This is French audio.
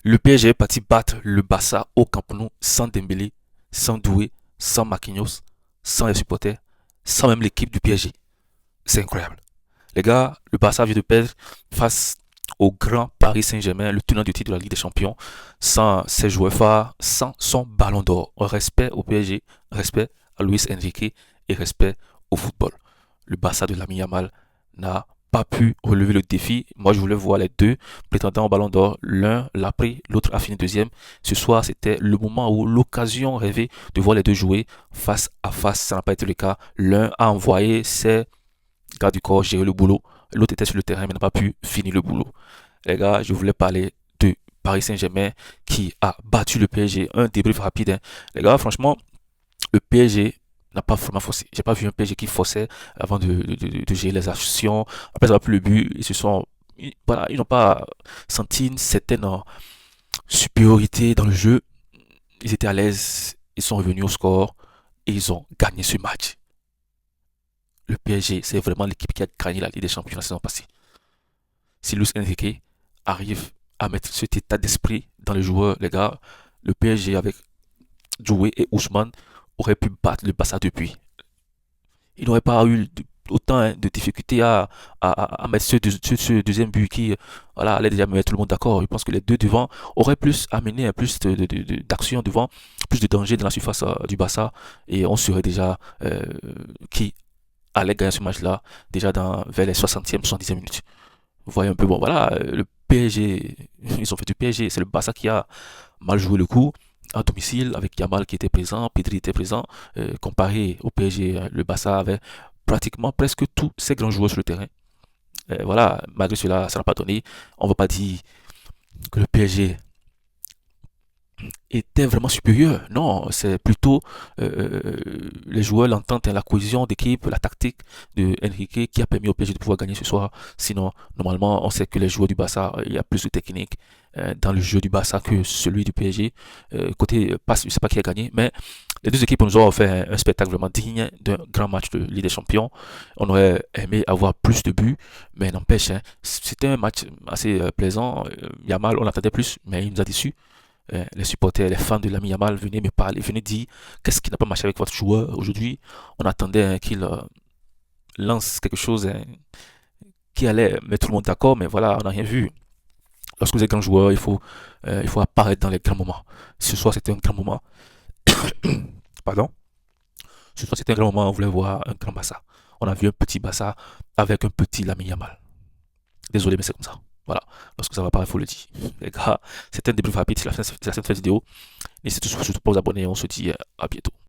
Le PSG est parti battre le Barça au Camp Nou sans Dembélé, sans Doué, sans Marquinhos, sans les supporters, sans même l'équipe du PSG. C'est incroyable. Les gars, le Barça vient de perdre face au grand Paris Saint-Germain, le tenant du titre de la Ligue des Champions, sans ses joueurs phares, sans son ballon d'or. Un respect au PSG, respect à Luis Enrique et respect au football. Le Barça de Lamine Yamal n'a pas pu relever le défi. Moi, je voulais voir les deux prétendants au ballon d'or. L'un l'a pris, l'autre a fini deuxième. Ce soir, c'était le moment où l'occasion rêvée de voir les deux jouer face à face. Ça n'a pas été le cas. L'un a envoyé ses gars du corps gérer le boulot. L'autre était sur le terrain mais n'a pas pu finir le boulot. Les gars, je voulais parler de Paris Saint-Germain qui a battu le PSG. Un débrief rapide, hein. Les gars, franchement, le PSG n'a pas vraiment forcé. J'ai pas vu un PSG qui forçait avant de gérer les actions. Après avoir pris le but, voilà, ils n'ont pas senti une certaine supériorité dans le jeu. Ils étaient à l'aise, ils sont revenus au score et ils ont gagné ce match. Le PSG, c'est vraiment l'équipe qui a gagné la Ligue des Champions la saison passée. Si Luis Enrique arrive à mettre cet état d'esprit dans les joueurs, les gars, le PSG avec Doué et Ousmane aurait pu battre le Barça depuis. Il n'aurait pas eu autant, hein, de difficultés à mettre ce deuxième but qui, voilà, allait déjà mettre tout le monde d'accord. Je pense que les deux devant auraient plus amené, hein, plus d'action devant, plus de danger dans la surface du Barça et on serait déjà qui allait gagner ce match-là déjà vers les 60e, 70e minutes. Vous voyez un peu, bon, voilà, le PSG, ils ont fait du PSG, c'est le Barça qui a mal joué le coup à domicile avec Yamal qui était présent, Pedri était présent. Comparé au PSG, le Barça avait pratiquement presque tous ses grands joueurs sur le terrain. Voilà, malgré cela, ça n'a pas donné. On ne va pas dire que le PSG était vraiment supérieur. Non, c'est plutôt les joueurs, l'entente, la cohésion d'équipe, la tactique de Enrique qui a permis au PSG de pouvoir gagner ce soir. Sinon, normalement, on sait que les joueurs du Barça, il y a plus de technique dans le jeu du Barça que celui du PSG. Côté passe, je ne sais pas qui a gagné, mais les deux équipes nous ont offert un spectacle vraiment digne d'un grand match de Ligue des Champions. On aurait aimé avoir plus de buts, mais n'empêche, hein, c'était un match assez plaisant. Yamal, on attendait plus, mais il nous a déçus. Les supporters, les fans de l'ami Yamal venaient me parler, venaient dire qu'est-ce qui n'a pas marché avec votre joueur aujourd'hui. On attendait, hein, qu'il lance quelque chose, hein, qui allait mettre tout le monde d'accord, mais voilà, on n'a rien vu. Lorsque vous êtes grand joueur, il faut apparaître dans les grands moments. Ce soir, c'était un grand moment. Pardon. Ce soir, c'était un grand moment, on voulait voir un grand Bassa. On a vu un petit Bassa avec un petit Lamine Yamal. Désolé, mais c'est comme ça. Voilà. Lorsque ça va pas, il faut le dire. Les gars, c'était un débrief rapide. C'est la fin de cette vidéo. N'hésitez surtout pas à vous abonner. On se dit à bientôt.